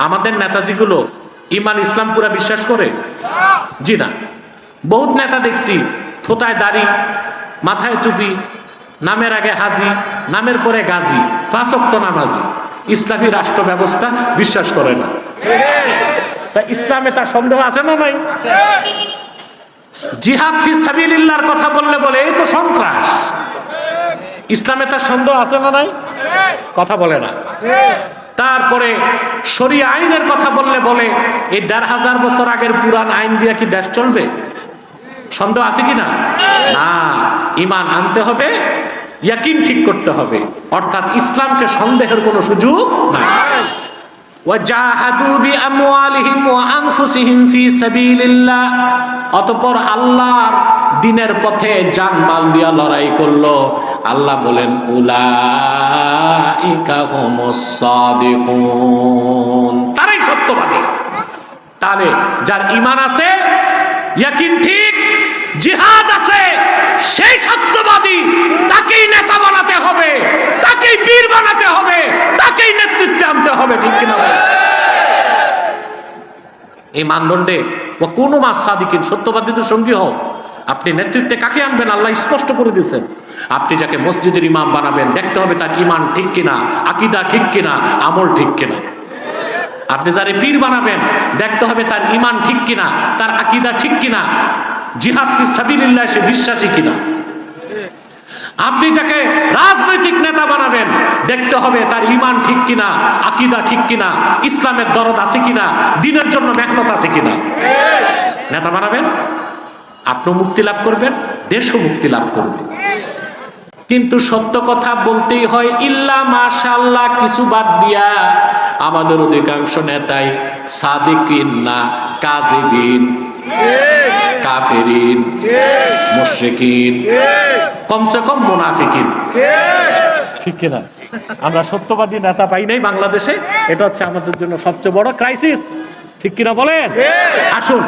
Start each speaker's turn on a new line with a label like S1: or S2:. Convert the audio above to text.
S1: আমাদের নেতাজিগুলো ইমান ইসলাম পুরা বিশ্বাস করে? জি না। বহুত নেতা দেখছি থোতায় দাড়ি, মাথায় টুপি, নামের আগে হাজি, নামের পরে গাজী, 5 ওয়াক্ত নামাজি, ইসলামী রাষ্ট্র ব্যবস্থা বিশ্বাস করে না। তা ইসলামে তার সন্দেহ আছে না নাই? জিহাদ ফি সাবিলিল্লাহর কথা বললে বলে এই তো সন্ত্রাস। ইসলামে তার সন্দেহ আছে না নাই? কথা বলে না। তারপরে শরিয়া আইনের কথা বললে বলে এই 1500 বছর আগের পুরান আইন দিয়ে কি দেশ চলবে? সন্দেহ আছে কি না? না, ঈমান আনতে হবে, ইয়াকিন ঠিক করতে হবে, অর্থাৎ ইসলামকে সন্দেহের কোনো সুযোগ নাই। ওয়াজাহাদু বিআমওয়ালিহিম ওয়া আনফুসিহিম ফি সাবিলিল্লাহ, অতঃপর আল্লাহর দ্বীনের পথে জানমাল দিয়া লড়াই করলো। আল্লাহ বলেন উলাইকা হুমুস সাদিকুন, তারাই সত্যবাদী। তাহলে যার ঈমান আছে, ইয়াকিন ঠিক, জিহাদ আছে, সেই সত্যবাদী, তাকেই নেতা বানাতে হবে, তাকেই পীর বানাতে হবে, তাকেই নেতৃত্বে আনতে হবে। ঠিক কিনা? এই মানদণ্ডে ও কোন মা সাদিকিন, সত্যবাদীদের সঙ্গী হও। আপনি নেতৃত্বে কাকে আনবেন আল্লাহ স্পষ্ট করে দিয়েছেন। আপনি যাকে মসজিদের ইমাম বানাবেন দেখতে হবে তার ঈমান ঠিক কিনা, আকীদা ঠিক কিনা, আমল ঠিক কিনা। আপনি যারে পীর বানাবেন দেখতে হবে তার ঈমান ঠিক কিনা, তার আকীদা ঠিক কিনা, জিহাদ ফি সাবিলিল্লাহ সে বিশ্বাসী কিনা। আপনি যাকে রাজনৈতিক নেতা বানাবেন দেখতে হবে তার ঈমান ঠিক কিনা, আকীদা ঠিক কিনা, ইসলামের দরদ আছে কিনা, দ্বীনের জন্য মেহনত আছে কিনা। নেতা বানাবেন, আপনিও মুক্তি লাভ করবেন, দেশও মুক্তি লাভ করবে। কিন্তু সত্য কথা বলতেই হয়, ইল্লা মাশাআল্লাহ কিছু বাদ দিয়া আমাদের অধিকাংশ নেতাই সাদিকিন না, কাযিবিন, কাফেরিন, মুশরিকিন, কমসে কম মুনাফিকিন। ঠিক কিনা? আমরা সত্যবাদী নেতা পাই নাই বাংলাদেশে, এটা হচ্ছে আমাদের জন্য সবচেয়ে বড় ক্রাইসিস। ঠিক কিনা বলেন? আসুন।